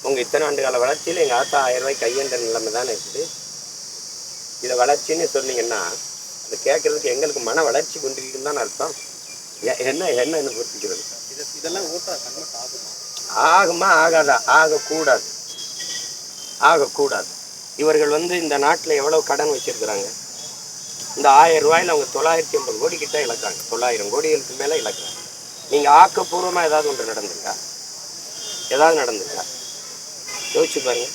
உங்கள் இத்தனை ஆண்டு கால வளர்ச்சியில் எங்கள் ஆத்தா 1000 ரூபாய் கையென்ற நிலைமை தானே இருக்குது. இதை வளர்ச்சின்னு சொன்னீங்கன்னா அதை கேட்கறதுக்கு எங்களுக்கு மன வளர்ச்சி கொண்டிருக்குன்னு தான் அர்த்தம். என்னன்னு புரிஞ்சுக்கிறது? இதெல்லாம் ஓட்டா கன்வெர்ட் ஆகுமா? ஆகுமா ஆகாதா? ஆகக்கூடாது. இவர்கள் இந்த நாட்டில் எவ்வளோ கடன் வச்சிருக்கிறாங்க? இந்த 1000 ரூபாயில் அவங்க 950 கோடி கிட்ட இழக்காங்க. 900 கோடிகளுக்கு மேலே இழக்கிறாங்க. நீங்கள் ஆக்கப்பூர்வமாக ஏதாவது ஒன்று நடந்திருக்கா? யோசிச்சு பாருங்க.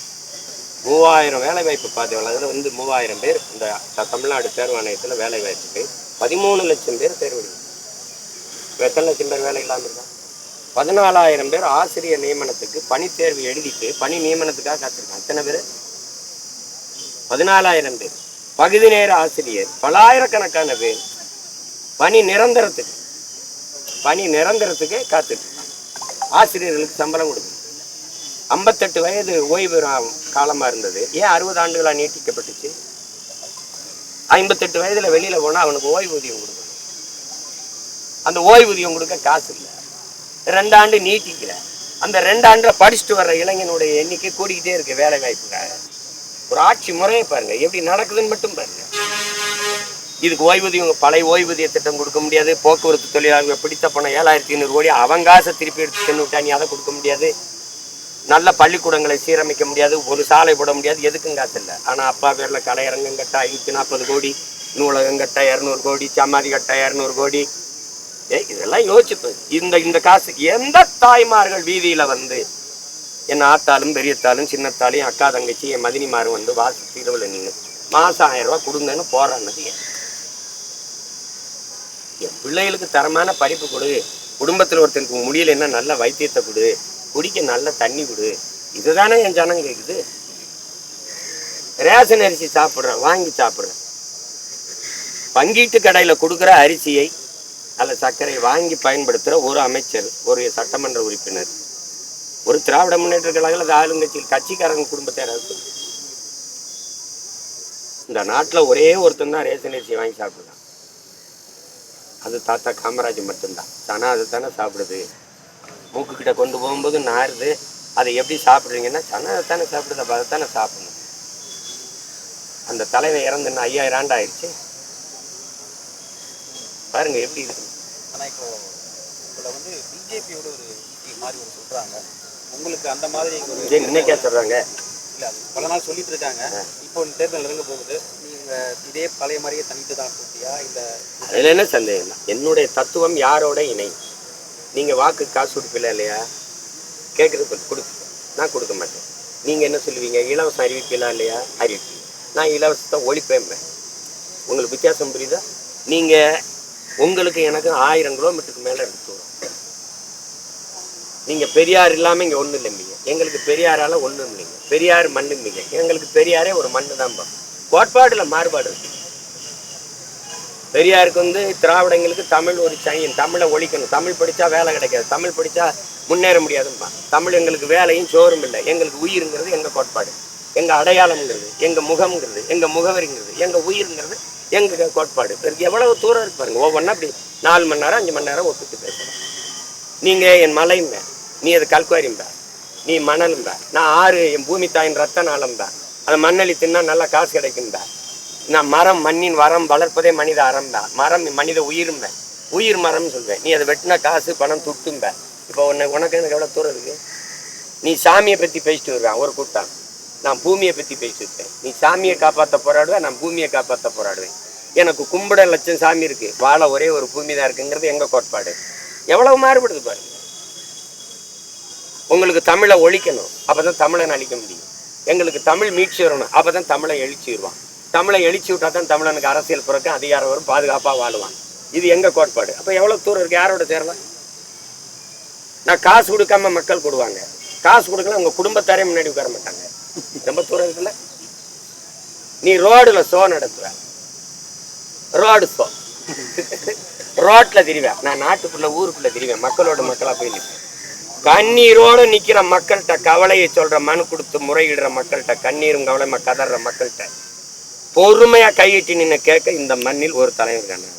3000 வேலை வாய்ப்பு பார்த்தவங்க அதில் 3000 பேர் இந்த தமிழ்நாடு தேர்வாணையத்தில் வேலை வாய்ப்புக்கு 13 லட்சம் பேர் தேர்வு. எத்தனை லட்சம் பேர் வேலை இல்லாமல் இருக்கா? 14,000 பேர் ஆசிரியர் நியமனத்துக்கு பணி தேர்வு எழுதிட்டு பணி நியமனத்துக்காக காத்திருக்காங்க. எத்தனை பேர்? 14,000 பேர். பகுதி நேர ஆசிரியர் பல்லாயிரக்கணக்கான பேர் பணி நிரந்தரத்துக்கே காத்திருக்காங்க. ஆசிரியர்களுக்கு சம்பளம் கொடுக்கணும். 58 வயது ஓய்வு காலமாக இருந்தது. ஏன் 60 ஆண்டுகளாக நீட்டிக்கப்பட்டுச்சு? 58 வயதில் வெளியில் போனால் அவனுக்கு ஓய்வூதியம் கொடுக்கணும். அந்த ஓய்வூதியம் கொடுக்க காசு இல்லை. 2 ஆண்டு நீட்டிக்கல. அந்த 2 ஆண்டில் படிச்சுட்டு வர்ற இளைஞனுடைய எண்ணிக்கை கூடிக்கிட்டே இருக்கு. வேலை வாய்ப்புக்காக ஒரு ஆட்சி முறையை பாருங்க எப்படி நடக்குதுன்னு மட்டும் பாருங்க. இதுக்கு ஓய்வூதியம் பழைய ஓய்வூதிய திட்டம் கொடுக்க முடியாது. போக்குவரத்து தொழிலாளர்கள் பிடித்த பணம் 7500 கோடி அவங்க காசை திருப்பி எடுத்து சென்று விட்டா நீ அதை கொடுக்க முடியாது. நல்ல பள்ளிக்கூடங்களை சீரமைக்க முடியாது. ஒரு சாலை போட முடியாது. எதுக்கும் காசு இல்லை. ஆனால் அப்பா பேரில் கலையரங்கம் கட்ட 540 கோடி, நூலகம் கட்ட 200 கோடி, சமாதி கட்ட 200 கோடி. இதெல்லாம் யோசிப்பு. இந்த காசுக்கு எந்த தாய்மார்கள் வீதியில் என் ஆத்தாலும் பெரியத்தாலும் சின்னத்தாலையும் அக்கா தங்கச்சி என் மதினிமாரும் வாசி தீர்வில் நின்று மாதம் 1000 ரூபா கொடுங்கன்னு போராடினது? என் பிள்ளைகளுக்கு தரமான படிப்பு கொடு, குடும்பத்தில் ஒருத்தருக்கு முடியலைன்னா நல்ல வைத்தியத்தை கொடு, குடிக்க நல்ல தண்ணி கொடு. இதுதானே என் ஜனம் கேட்குது. ரேஷன் அரிசி வாங்கி சாப்பிட்றேன். பங்கீட்டு கடையில் கொடுக்குற அரிசியை அல்ல சர்க்கரை வாங்கி பயன்படுத்துகிற ஒரு அமைச்சர், ஒரு சட்டமன்ற உறுப்பினர், ஒரு திராவிட முன்னேற்ற கழகத்தில் ஆளுங்கட்சியில் கட்சிக்காரங்க குடும்பத்தை இந்த நாட்டில் ஒரே ஒருத்தன் தான் ரேஷன் அரிசி வாங்கி சாப்பிடுறான். அது தாத்தா காமராஜ் மட்டும்தான். ஆனால் அது தானே சாப்பிடுது. மூக்குக்கிட்ட கொண்டு போகும்போது நாருது. அதை எப்படி சாப்பிட்றீங்கன்னா சனா அதை தானே சாப்பிடுது. அப்போ அதை தானே சாப்பிடணும். அந்த தலைவன் இறந்துன்னா 5000 ஆண்டு ஆயிடுச்சு. பாருங்க எப்படி இருக்கு. ஆனால் இப்போ பிஜேபியோட ஒரு மாதிரி சொல்றாங்க. உங்களுக்கு அந்த மாதிரி இன்னைக்கே சொல்றாங்க. இல்லை பல நாள் சொல்லிட்டு இருக்காங்க. இப்போ தேர்தல் நெருங்க போகுது. நீங்கள் இதே பழைய மாதிரியே தனித்து தான் போட்டியா? இல்லை அதில் என்ன சந்தேகம்? என்னுடைய தத்துவம் யாரோட இணை. நீங்கள் வாக்கு காசு கொடுப்பில்ல இல்லையா? கேட்குறது கொடுப்பீங்க. நான் கொடுக்க மாட்டேன். நீங்கள் என்ன சொல்லுவீங்க? இலவசம் அறிவிப்பீங்களா இல்லையா? அறிவிப்பீங்க. நான் இலவசத்தை ஒழிப்பேன். உங்களுக்கு வித்தியாசம் புரியுதா? நீங்கள் உங்களுக்கு எனக்கு 1000 கிலோமீட்டருக்கு மேலே எடுத்து வரும். நீங்கள் பெரியார் இல்லாமல் இங்கே ஒன்றும் இல்லைங்க. எங்களுக்கு பெரியாரால் ஒன்றும் இல்லைங்க. பெரியார் மண்ணுங்க. எங்களுக்கு பெரியாரே ஒரு மண்ணு தான்ப்பா. கோட்பாடில் மாறுபாடு இருக்கு. பெரியாருக்கு திராவிடங்களுக்கு தமிழ் ஒரு சைன். தமிழை ஒழிக்கணும். தமிழ் படித்தா வேலை கிடைக்காது. தமிழ் படித்தா முன்னேற முடியாதுப்பா. தமிழ் எங்களுக்கு வேலையும் சோறும் இல்லை. எங்களுக்கு உயிருங்கிறது எங்கள் கோட்பாடு. எங்கள் அடையாளம்ங்கிறது, எங்கள் முகம்ங்கிறது, எங்கள் முகவரிங்கிறது, எங்கள் உயிருங்கிறது எங்கள் கோட்பாடு. எவ்வளவு தூரம் இருக்கு பாருங்க. ஒவ்வொன்றா அப்படி 4 மணி நேரம் 5 மணி நேரம் ஒப்பிட்டு பேசலாம். நீங்கள் என் மலையும்ப, நீ அது கல்குவாரிம்ப, நீ மணலும்ப, நான் ஆறு என் பூமி தாயின் ரத்த நாளம்ப, அதை மண்ணளி தின்னா நல்லா காசு கிடைக்கும்ப. நான் மரம் மண்ணின் வரம் வளர்ப்பதே மனித அறம்ப, மரம் மனித உயிரும்ப, உயிர் மரம்னு சொல்வேன். நீ அதை வெட்டினா காசு பணம் துட்டும்ப. இப்போ உனக்கு எனக்கு எவ்வளோ தூரம் இருக்கு? நீ சாமியை பற்றி பேசிட்டு வருவேன் ஒரு கூட்டம். நான் பூமியை பற்றி பேசிட்டு இருக்கேன். நீ சாமியை காப்பாற்ற போராடுவேன், நான் பூமியை காப்பாற்ற போராடுவேன். எனக்கு கும்பிட லட்சம் சாமி இருக்கு, வாழ ஒரே ஒரு பூமி தான் இருக்குங்கிறது எங்க கோட்பாடு. எவ்வளவு மாறுபடுது பாருங்க. உங்களுக்கு தமிழை ஒழிக்கணும், அப்பதான் தமிழனை அழிக்க முடியும். எங்களுக்கு தமிழ் மீட்சி வரணும், அப்பதான் தமிழை எழுச்சி வருவான். தமிழை எழுச்சி விட்டா தான் தமிழனுக்கு அரசியல் பிறக்க அதிகாரம் வரும், பாதுகாப்பாக வாழுவான். இது எங்க கோட்பாடு. அப்போ எவ்வளவு தூரம் இருக்கு? யாரோட சேரலாம்? நான் காசு கொடுக்காம மக்கள் கொடுவாங்க, காசு கொடுக்கல உங்க குடும்பத்தாரே முன்னாடி உட்கார மாட்டாங்க. ரொம்ப தூரம் இருக்குல்ல. நீ ரோடுல ஷோ நடத்துவ, ரோடு ஷோ, ரோட்ல திரிவேன். நான் நாட்டுக்குள்ள ஊருக்குள்ள திரிவேன், மக்களோட மக்களா போய் நிற்பேன். கண்ணீரோடு நிக்கிற மக்கள்கிட்ட கவலையை சொல்ற, மனு கொடுத்து முறையிடுற மக்கள்கிட்ட, கண்ணீரும் கவலைமா கதற மக்கள்கிட்ட பொறுமையா கையிட்டு நின்று கேட்க இந்த மண்ணில் ஒரு தலைவர் கண்ணு.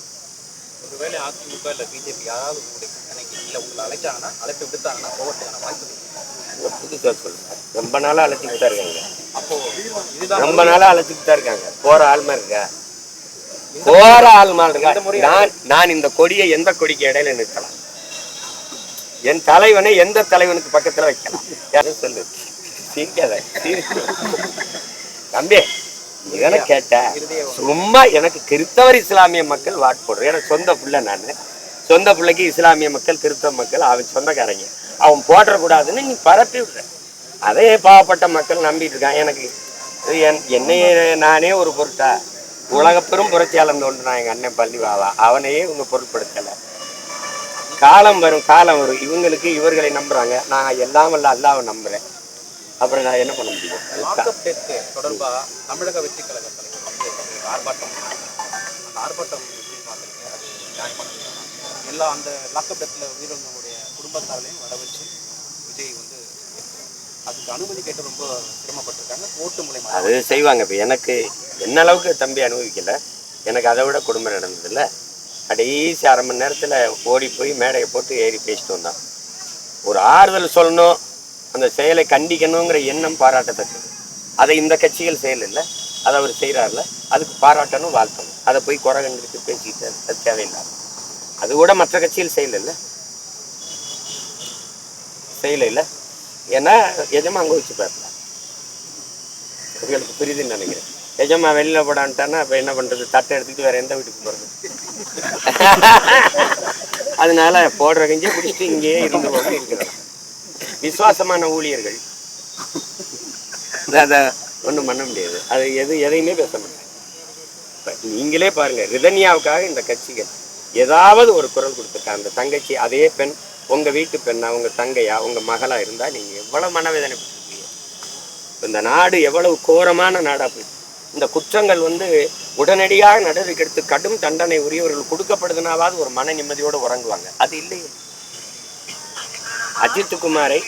ஒருவேளை அதிமுக இல்ல பிஜேபி யாராவது உங்களை அழைச்சாங்கன்னா, அழைப்பு விடுத்தாங்கன்னா போகிறதுக்கான வாய்ப்பு புதுசா சொல்றேன். ரொம்ப நாளா அழைச்சிட்டு தான் இருக்காங்க. அப்போ இதுதான் ரொம்ப நாளா அழைச்சிட்டு தான் இருக்காங்க. போற ஆள்மா இருக்கா? போற ஆள்மா இருக்கா? நான் இந்த கொடியை எந்த கொடிக்கு இடையில நிறுத்தலாம்? என் தலைவனை எந்த தலைவனுக்கு பக்கத்துல வைக்கலாம்? யாரும் சொல்லு. சிரிக்காத. தம்பி இதனை கேட்ட சும்மா எனக்கு கிறிஸ்தவர் இஸ்லாமிய மக்கள் வாட்டு போடுறேன். எனக்கு சொந்த பிள்ளை, நான் சொந்த பிள்ளைக்கு இஸ்லாமிய மக்கள் கிறிஸ்தவ மக்கள் அவன் சொந்தக்காரங்க, அவன் போட்டக்கூடாதுன்னு நீ பரப்பி விடுற. அதே பாவப்பட்ட மக்கள் நம்பிட்டு இருக்கான். எனக்கு என்னையே நானே ஒரு பொருட்டா? உலக பெரும் புரட்சியாளன் தோன்றுனா எங்க அண்ணன் பள்ளி வாவா, அவனையே இவங்க பொருட்படுத்தலை. காலம் வரும், காலம் வரும். இவங்களுக்கு இவர்களை நம்புறாங்க, நான் எல்லாம் வல்ல அல்லாஹ்வை நம்புறேன். அப்புறம் நான் என்ன பண்ண முடியும்? தொடர்பா தமிழக வெற்றி கழக தலைவர் வந்து ஆர்ப்பாட்டம், அந்த ஆர்ப்பாட்டம் எப்படி பார்க்குறீங்க? அது நியாயமான எல்லா அந்த லாக்அப் டெத்தில் உயிரிழந்தவங்களுடைய குடும்பத்தாரையும் வர வச்சு விஜய் வந்து அதுக்கு அனுமதி கேட்டு ரொம்ப சிரமப்பட்டிருக்காங்க. ஓட்டு மூலமா அது செய்வாங்க. இப்போ எனக்கு என்ன அளவுக்கு தம்பி அனுபவிக்கல, எனக்கு அதை விட குடும்பம் நடந்ததில்ல. கடைசி அரை மணி நேரத்தில் ஓடி போய் மேடையை போட்டு ஏறி பேசிட்டு வந்தான். ஒரு ஆறுதல் சொல்லணும், அந்த செயலை கண்டிக்கணுங்கிற எண்ணம் பாராட்டத்தக்கது. அதை இந்த கட்சிகள் செயல் இல்லை, அதை அவர் செய்கிறார்ல, அதுக்கு பாராட்டணும், வாழ்த்தணும். அதை போய் குறை கண்டுக்கிட்டு பேசிக்கிட்டு அது தேவையில்லாது. அது கூட மற்ற கட்சிகள் செயல் இல்லை, செயல இல்லை. ஏன்னா எஜமா அங்கே வச்சு பார்க்கலாம். உங்களுக்கு புரியுதுன்னு நினைக்கிறேன். எஜமா வெளியில் போடான்ட்டான்னா இப்போ என்ன பண்ணுறது? தட்டை எடுத்துக்கிட்டு வேற எந்த வீட்டுக்கு போகிறது? அதனால போடுற கஞ்சியை பிடிச்சிட்டு இங்கேயே இருந்து போக இருக்கிறோம். விசுவாசமான ஊழியர்கள் அதை ஒன்றும் பண்ண முடியாது. அது எதையுமே பேச முடியாது. இப்போ நீங்களே பாருங்கள், ரிதன்யாவுக்காக இந்த கட்சிகள் ஏதாவது ஒரு குரல் கொடுத்துருக்கா? அந்த தங்கச்சி அதே பெண் உங்கள் வீட்டு பெண்ணா, உங்கள் தங்கையா, உங்கள் மகளாக இருந்தால் நீங்கள் எவ்வளோ மனவேதனை பட்டிருக்கீங்க. இந்த நாடு எவ்வளவு கோரமான நாடாக போயிடுச்சு. இந்த குற்றங்கள் உடனடியாக நடவடிக்கை எடுத்து கடும் தண்டனை உரியவர்கள் கொடுக்கப்படுதுனாவது ஒரு மன நிம்மதியோடு உறங்குவாங்க. அது இல்லையே. அஜித் குமாரை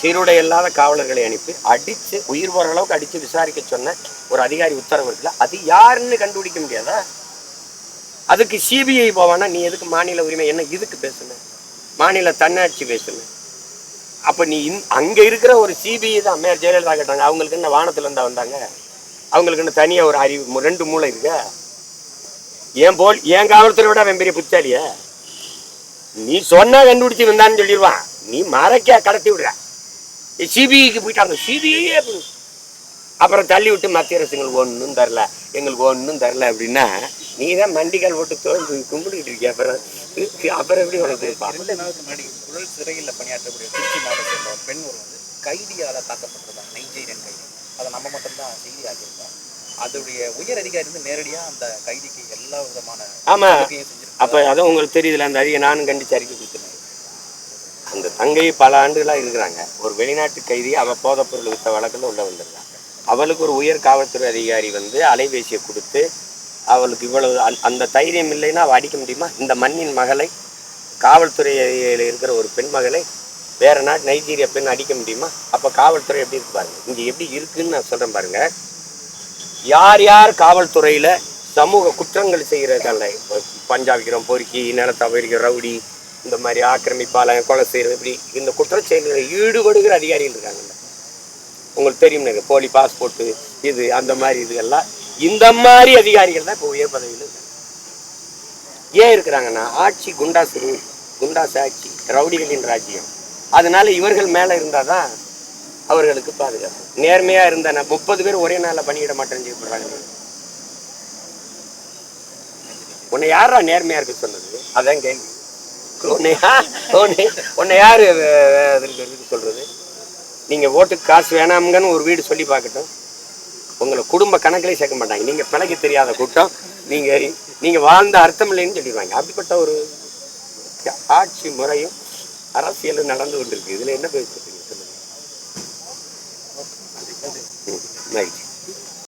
சீருடை இல்லாத காவலர்களை அனுப்பி அடித்து உயிர் போகிற அளவுக்கு அடித்து விசாரிக்க சொன்ன ஒரு அதிகாரி உத்தரவு இருக்குல்ல, அது யாருன்னு கண்டுபிடிக்க முடியாதா? அதுக்கு சிபிஐ போவானா? நீ எதுக்கு மாநில உரிமை என்ன இதுக்கு பேசுன? மாநில தன்னாட்சி பேசுன? அப்போ நீ அங்கே இருக்கிற ஒரு சிபிஐ தான் அம்மையார் ஜெயலலிதா கேட்டாங்க. அவங்களுக்கு என்ன வானத்துல இருந்தா வந்தாங்க? அவங்களுக்கு என்ன தனியாக ஒரு அறிவு 2 மூளை இருக்கா? ஏன் காவல்துறை விட அவன் பெரிய புத்தாலியா? நீ சொன்னா கண்டுபிடிச்சி வந்தான்னு சொல்லிடுவான். நீ மறைக்க கடத்தி விடுற. சிபிஐக்கு போயிட்டாங்க, சிபிஐயே அப்புறம் தள்ளி விட்டு மத்திய அரசுங்களுக்கு ஒன்றும் தரல, எங்களுக்கு ஒன்றும் தரல அப்படின்னா நீ தான் மண்டிக்கால் போட்டு தோல்வி கும்பிட்டுக்கிட்டு இருக்கிய. அப்புறம் எப்படி உனக்கு? முன்னாடி உடல் சிறையில் பணியாற்றக்கூடிய திருச்சி மாவட்டத்தில் ஒரு பெண் ஒரு கைதியால் தாக்கப்பட்டிருந்தாங்க, நைஜீரியன் கைதி. அதை நம்ம மட்டும்தான் செய்தி ஆகியிருக்கோம். அதோடைய உயர் அதிகாரி நேரடியாக அந்த கைதிக்கு எல்லா விதமான அப்போ அதான் உங்களுக்கு தெரியுதுல, அந்த அதிகம் நானும் கண்டிச்சு அறிக்கை கொடுத்துருக்கேன். அந்த தங்கை பல ஆண்டுகளாக இருக்கிறாங்க. ஒரு வெளிநாட்டு கைதி அவள் போதைப்பொருள் வித்த வழக்கில் உள்ள வந்திருக்காங்க. அவளுக்கு ஒரு உயர் காவல்துறை அதிகாரி அலைபேசியை கொடுத்து அவளுக்கு இவ்வளவு அந்த தைரியம் இல்லைன்னா அவள் அடிக்க முடியுமா? இந்த மண்ணின் மகளை, காவல்துறையில் இருக்கிற ஒரு பெண் மகளை வேற நாட்டு நைஜீரியா பெண் அடிக்க முடியுமா? அப்போ காவல்துறை எப்படி இருக்கு பாருங்க. இங்கே எப்படி இருக்குன்னு நான் சொல்கிறேன் பாருங்க. யார் யார் காவல்துறையில் சமூக குற்றங்கள் செய்கிறதால, பஞ்சாபிக்கிறோம், பொறுக்கி, நிலத்தை அபகரிக்கிற ரவுடி, இந்த மாதிரி ஆக்கிரமிப்பாளன், கொலை செய்கிறது, இப்படி இந்த குற்றச்செயல்களில் ஈடுபடுகிற அதிகாரிகள் இருக்காங்கல்ல, உங்களுக்கு தெரியும். போலி பாஸ்போர்ட்டு இது அந்த மாதிரி இதுகள்லாம் இந்த மாதிரி அதிகாரிகள் தான் இப்போ உயர் பதவியில் இருக்காங்க. ஏன் இருக்கிறாங்கன்னா ஆட்சி குண்டாசு ஆட்சி, ரவுடிகளின் ராஜ்யம். அதனால இவர்கள் மேலே இருந்தால் தான் அவர்களுக்கு பாதுகாப்பு. நேர்மையாக இருந்தா 30 பேர் ஒரே நாளில் பணியிட மாட்டேன்னு செய்யப்படுறாங்க. உன்னை யாரா நேர்மையாக இருக்க சொன்னது? அதான் கேள்வி. உன்னை யார் அதற்கு சொல்கிறது? நீங்கள் ஓட்டுக்கு காசு வேணாமுங்கன்னு ஒரு வீடு சொல்லி பார்க்கட்டும், உங்களை குடும்ப கணக்கிலே சேர்க்க மாட்டாங்க. நீங்கள் பிழைக்க தெரியாத கூட்டம், நீங்கள் வாழ்ந்த அர்த்தம் இல்லைன்னு சொல்லிடுவாங்க. அப்படிப்பட்ட ஒரு ஆட்சி முறையும் அரசியலும் நடந்து கொண்டிருக்கு. இதில் என்ன பேசுறீங்க சொல்லுங்க.